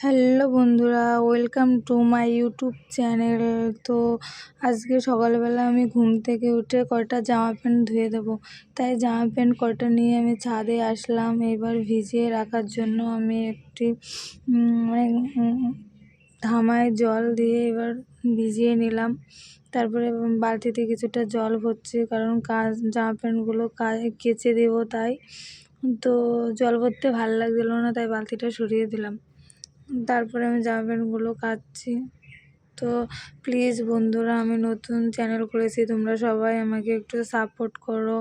Hello বন্ধুরা, welcome to my YouTube channel. তো আজকে সকালবেলা আমি ঘুম থেকে উঠে কয়টা জামা প্যান্ট ধুয়ে দেবো, তাই জামা প্যান্ট কয়টা নিয়ে আমি ছাদে আসলাম। এবার ভিজিয়ে রাখার জন্য আমি একটি ধামায় জল দিয়ে এবার ভিজিয়ে নিলাম। তারপরে বালতিতে কিছুটা জল ভরছি, কারণ জামা প্যান্টগুলো কেচে দেবো তাই। তো জল ভরতে ভালো লাগছিলো না, তাই বালতিটা সরিয়ে দিলাম। তারপরে আমি জামা প্যান্টগুলো কাচ্ছি। তো প্লিজ বন্ধুরা, আমি নতুন চ্যানেল করেছি, তোমরা সবাই আমাকে একটু সাপোর্ট করো।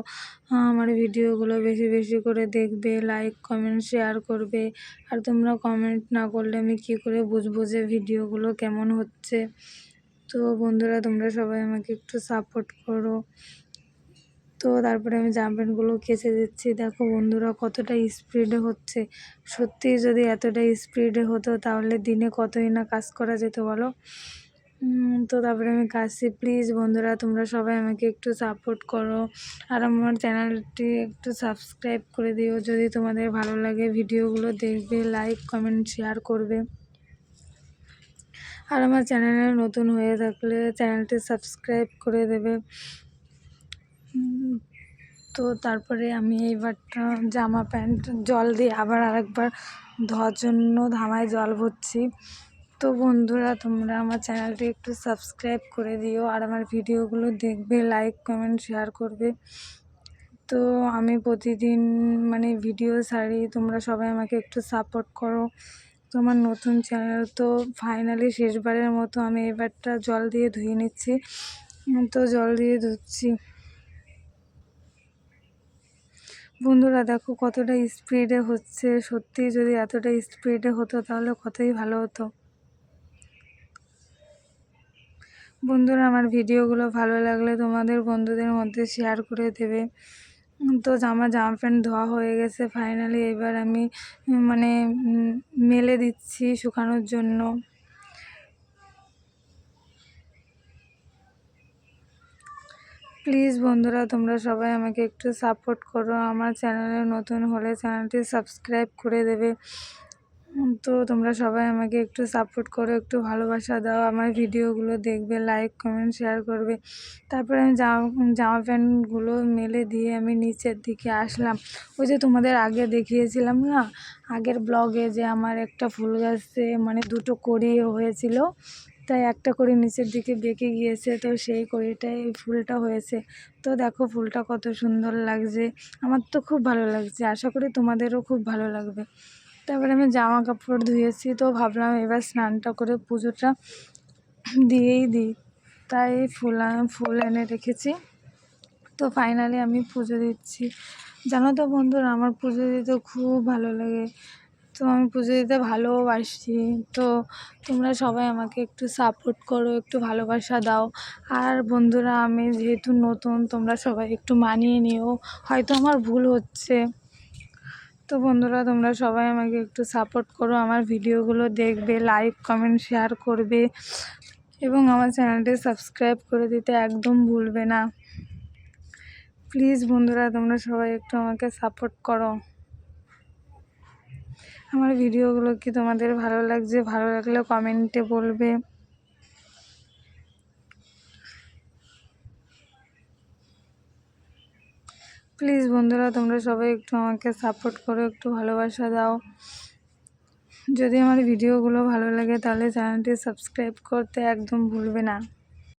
আমার ভিডিওগুলো বেশি বেশি করে দেখবে, লাইক কমেন্ট শেয়ার করবে। আর তোমরা কমেন্ট না করলে আমি কী করে বুঝবো যে ভিডিওগুলো কেমন হচ্ছে। তো বন্ধুরা, তোমরা সবাই আমাকে একটু সাপোর্ট করো। তো তারপরে আমি জামা প্যান্টগুলো কেচে দিচ্ছি। দেখো বন্ধুরা, কতটা স্পিডে হচ্ছে। সত্যি যদি এতটা স্পিডে হতো তাহলে দিনে কতই না কাজ করা যেত বলো। তো তারপরে আমি কাজছি। প্লিজ বন্ধুরা, তোমরা সবাই আমাকে একটু সাপোর্ট করো, আর আমার চ্যানেলটি একটু সাবস্ক্রাইব করে দিও। যদি তোমাদের ভালো লাগে ভিডিওগুলো দেখবে, লাইক কমেন্ট শেয়ার করবে। আর আমার চ্যানেলে নতুন হয়ে থাকলে চ্যানেলটি সাবস্ক্রাইব করে দেবে। তো তারপরে আমি এইবারটা জামা প্যান্ট জল দিয়ে আবার আরেকবার ধোয়ার জন্য ধামায় জল ভরছি। তো বন্ধুরা, তোমরা আমার চ্যানেলটি একটু সাবস্ক্রাইব করে দিও, আর আমার ভিডিওগুলো দেখবে, লাইক কমেন্ট শেয়ার করবে। তো আমি প্রতিদিন ভিডিও ছাড়ি, তোমরা সবাই আমাকে একটু সাপোর্ট করো। তো আমার নতুন চ্যানেল, তো ফাইনালি শেষবারের মতো আমি এবারটা জল দিয়ে ধুয়ে নিচ্ছি। তো জল দিয়ে ধুচ্ছি। বন্ধুরা দেখো কতটা স্পিডে হচ্ছে। সত্যি যদি এতটা স্পিডে হতো তাহলে কতই ভালো হতো। বন্ধুরা, আমার ভিডিওগুলো ভালো লাগলে তোমাদের বন্ধুদের মধ্যে শেয়ার করে দেবে। তো জামা প্যান্ট ধোয়া হয়ে গেছে ফাইনালি। এবার আমি মেলে দিচ্ছি শুকানোর জন্য। প্লিজ বন্ধুরা, তোমরা সবাই আমাকে একটু সাপোর্ট করো। আমার চ্যানেলে নতুন হলে চ্যানেলটি সাবস্ক্রাইব করে দেবে। তো তোমরা সবাই আমাকে একটু সাপোর্ট করো, একটু ভালোবাসা দাও, আমার ভিডিওগুলো দেখবে, লাইক কমেন্ট শেয়ার করবে। তারপরে আমি জামা প্যান্টগুলো মেলে দিয়ে আমি নিচের দিকে আসলাম। ওই যে তোমাদের আগে দেখিয়েছিলাম না, আগের ব্লগে, যে আমার একটা ফুল গাছে দুটো কড়ি হয়েছিল, তাই একটা কড়ি নিচের দিকে বেঁকে গিয়েছে, তো সেই কড়িটাই ফুলটা হয়েছে। তো দেখো ফুলটা কত সুন্দর লাগছে, আমার তো খুব ভালো লাগছে, আশা করি তোমাদেরও খুব ভালো লাগবে। তারপরে আমি জামা কাপড় ধুয়েছি, তো ভাবলাম এবার স্নানটা করে পুজোটা দিয়েই দিই, তাই ফুল এনে রেখেছি। তো ফাইনালি আমি পুজো দিচ্ছি। জানো তো বন্ধুরা, আমার পুজো দিতে খুব ভালো লাগে, তো আমি পুজো দিতে ভালোবাসি। তো তোমরা সবাই আমাকে একটু সাপোর্ট করো, একটু ভালোবাসা দাও। আর বন্ধুরা, আমি যেহেতু নতুন, তোমরা সবাই একটু মানিয়ে নিও, হয়তো আমার ভুল হচ্ছে। তো বন্ধুরা, তোমরা সবাই আমাকে একটু সাপোর্ট করো, আমার ভিডিওগুলো দেখবে, লাইক কমেন্ট শেয়ার করবে, এবং আমার চ্যানেলটি সাবস্ক্রাইব করে দিতে একদম ভুলবে না। প্লিজ বন্ধুরা, তোমরা সবাই একটু আমাকে সাপোর্ট করো। আমার ভিডিওগুলো কি তোমাদের ভালো লাগছে? ভালো লাগলে কমেন্টে বলবে। প্লিজ বন্ধুরা, তোমরা সবাই একটু আমাকে সাপোর্ট করো, একটু ভালোবাসা দাও। যদি আমার ভিডিওগুলো ভালো লাগে তাহলে চ্যানেলটি সাবস্ক্রাইব করতে একদম ভুলবে না।